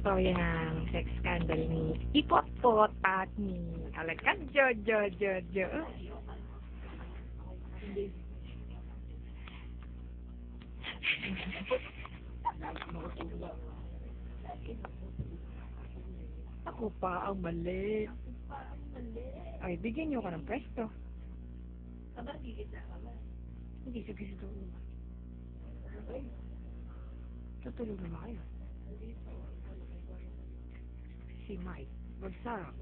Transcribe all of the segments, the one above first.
istorya ng sex scandal ni Ipot-Pot at ni Alakadjo. Ako pa ang mali. Ay, bigyan niyo ka ng pwesto. Hindi sa gusto. Tutulog na ba kayo? Si Mike. Magsarap.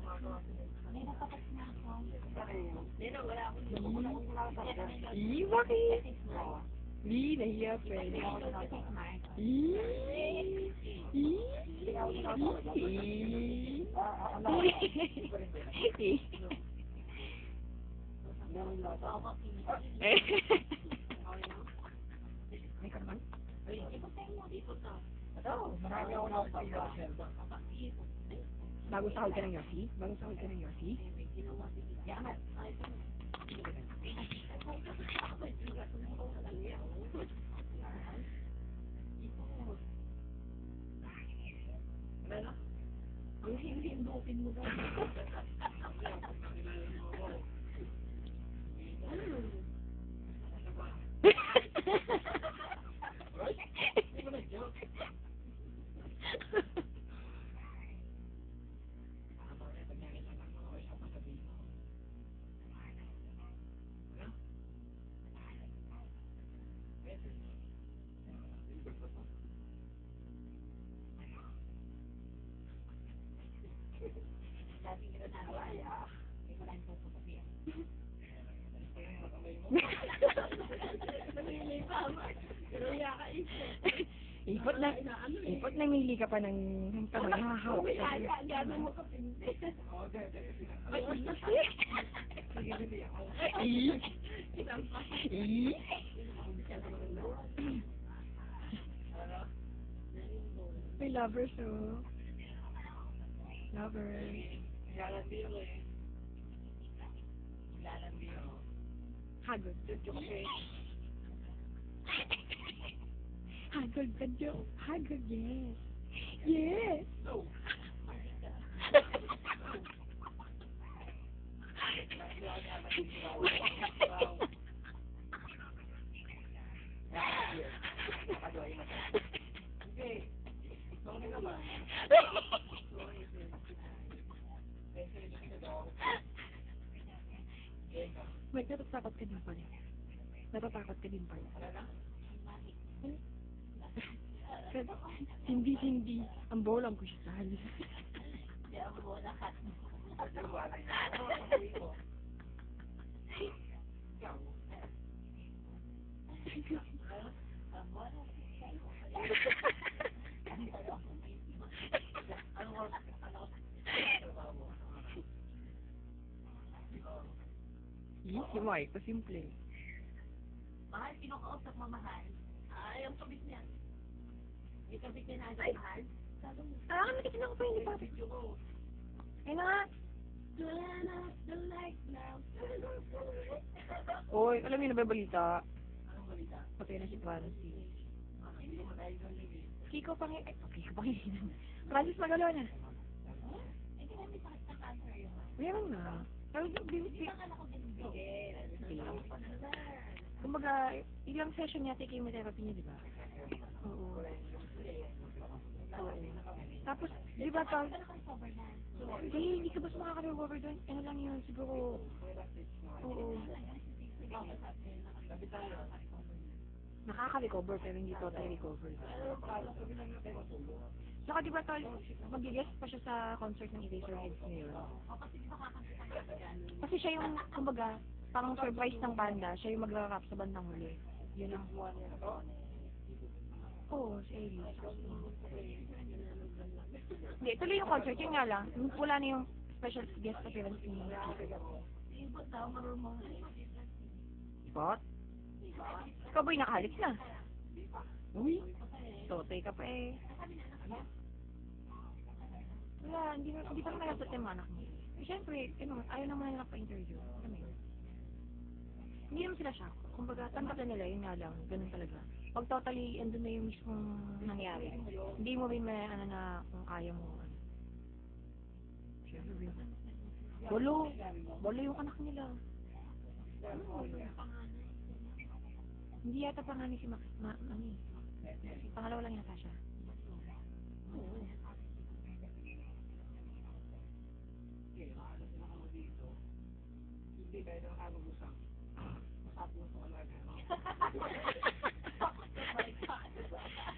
Bakit? Nahiya pa May ka naman? Bagong sahod ka ng Yossi? Ang hindi-indupin mo ba? Ipot na mili ka pa ng kamay hahawak sa may lovers oh. Lovers. Hagod. Hagod ka, Joe. Hagod, yes. Yes. May natatakot ka din pala. Hindi. Ang bolang ko siya sa halis. Si Mike, simple. Mahal, kinukausap mo mahal. Ayaw kabit niya. May kabit niya na agad mahal. Nakikinig ako pa yun, Papi. Ay na nga. Oy, alam mo yung nababalita? Anong balita? Patay na si Francis. Kiko Pangilinan. Francis Magalona. Hindi namin sakit na cancer yun. Meron na. Hindi ka ako Kumbaga, ilang session niya take chemotherapy niya, di ba? Oo. Tapos, di ba tawag? Hindi ka ba makaka-recover doon? Ano lang yun, siguro. Oo. Nakaka-recover, pero hindi totally recover. Saka di ba tawag, mag-guest pa siya sa concert ng Eraserheads ngayon? Kasi siya yung, kumbaga, parang surprise ng banda, siya yung magra-rap sa bandang huli. Yun ang buwan niya. Oo, si Ellie. Hindi, tuloy yung concert, yun nga lang. Wala na yung special guest appearance ni Ibot daw, marunong. Ibot? Ikaw ba'y nakahalik na? Uy, totoy ka pa eh. Wala, hindi pa naman nasa tema anak mo. Siyempre, ayaw naman nila pa-interview. Hindi naman sila shock. Kumbaga, tanggap na nila, yun nga lang, ganun talaga. Pag totally, andun na yung mismong nangyari. Hindi mo rin na kung kaya kaya mo. Siyempre. Bolo. Bolo yung anak nila. Hindi yata panganay si ano eh. Pangalawa lang yata siya.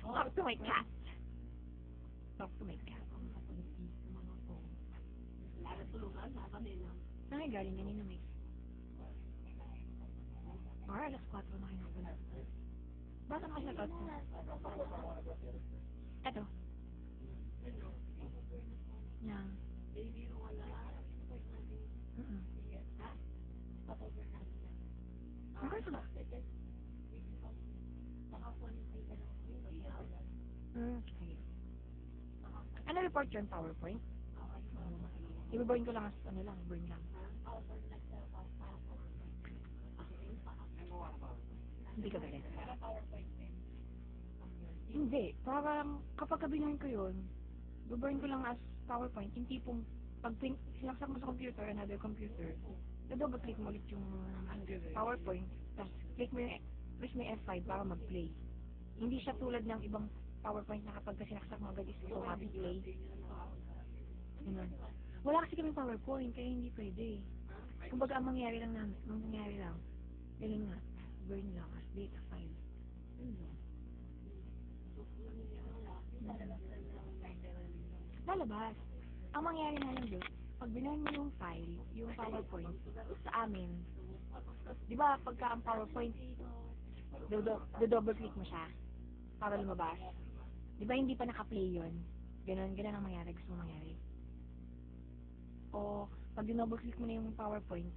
Talk to my cat. Talk to my cat. Ay, galing ganina may. Alas 4 na kayo na. Basta na kayo sa Eto. Yan. Okay ba? Okay. Ano report yun? PowerPoint? Ibabayin ko lang as ano lang, burn lang. Hindi ka galit. Hindi. Parang kapag kabinahin ko yun, ibabayin ko lang as PowerPoint. Yung tipong pag sinaksak mo sa computer, another computer, double click mo ulit yung PowerPoint, tapos click mo yung press mo yung F5 para mag-play. Hindi siya tulad ng ibang PowerPoint na kapag sinaksak mo agad is automatic play. Ganun. Wala kasi kami PowerPoint, kaya hindi pwede. Kumbaga, ang mangyari lang, ganun nga, burn lang as data file. Lalabas. Ang mangyari na lang doon, pag binuhin mo yung file, yung PowerPoint, sa amin, di ba, pagka ang PowerPoint, double click mo siya, para lumabas. Di ba, hindi pa naka-play yun? Ganun ang mangyari, gusto mo mangyari. O, pag double click mo na yung PowerPoint,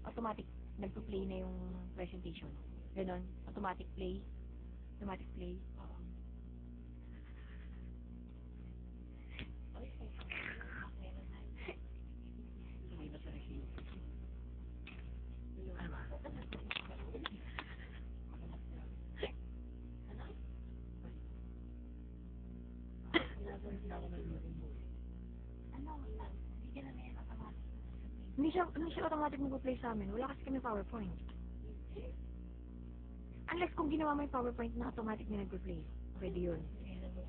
automatic, nagpo-play na yung presentation. Ganun, automatic play. Automatic play. Hindi siya automatic mag-play sa amin. Wala kasi kami PowerPoint. Unless kung ginawa mo yung PowerPoint na automatic na nag-play. Pwede yun.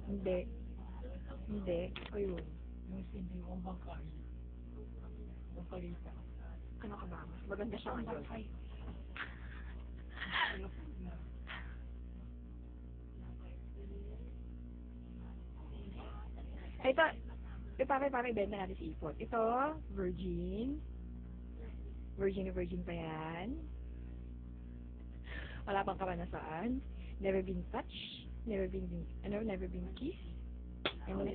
Hindi. O yun. Hindi ko bangkay. Bangkalita. Ano ka ba? Mas maganda siya ngayon. Ito, pare, ibenta natin si Ipot. Ito, virgin. Virgin pa yan. Wala pang karanasan. Never been touched. Never been kissed. And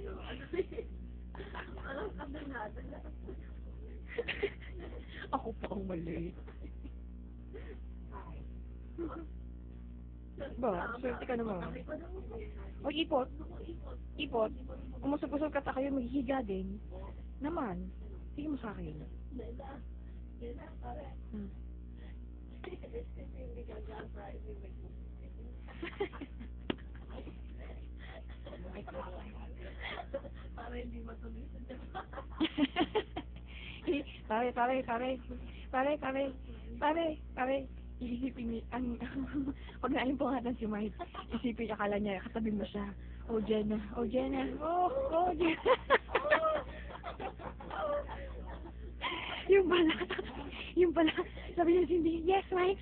ako pa ang mali. Ba, swerte ka naman. O, Ipot, umusap-usap ka kayo, maghihiga din. Naman, sige mo sa akin. Para hindi matuloy sa Pare, isipin niya, pag naalimpungatan si Mike, isipin, akala niya, katabi mo siya. Oh, Jenna. Oh, Jenna. Yung pala, sabi niya Cindy, yes, Mike.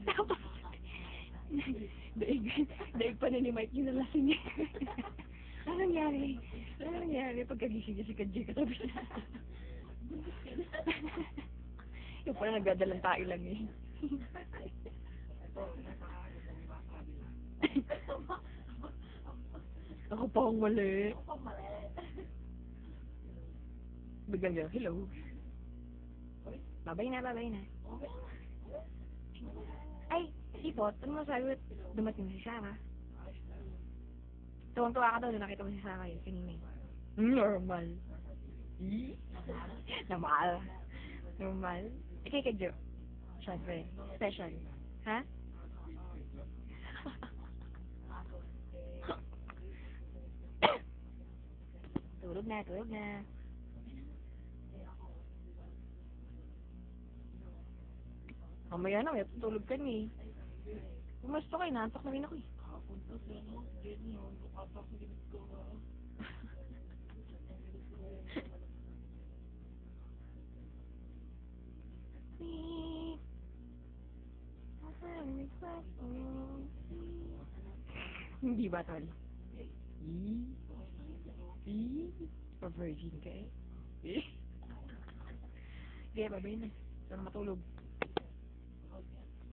Tapos, daig pa na ni Mike yung nalasin niya. Ano nangyari? Pagkagising niya si Kadji katabi siya. Yung pala nagdadalang tayo lang eh. Ako pa ang mali. Biglang gano'n, hello. Babay na. Ay, Ipot, ano masabi? Dumating si Sarah. Tuwang-tuwa ka daw, nakita mo si Sarah yun, kanina eh. Normal. Normal. Kay Kadjo. Siyempre. Special. Ha? Tulog na, tulog na. Mamaya na, may tutulog ka ni. Gumasto kayo, naantok na rin ako eh. Punta sa ano, Jenny, yung lukata sa limit ko. Hindi ba, tol? Pa-virgin ka eh. Okay, babay na. Sana matulog.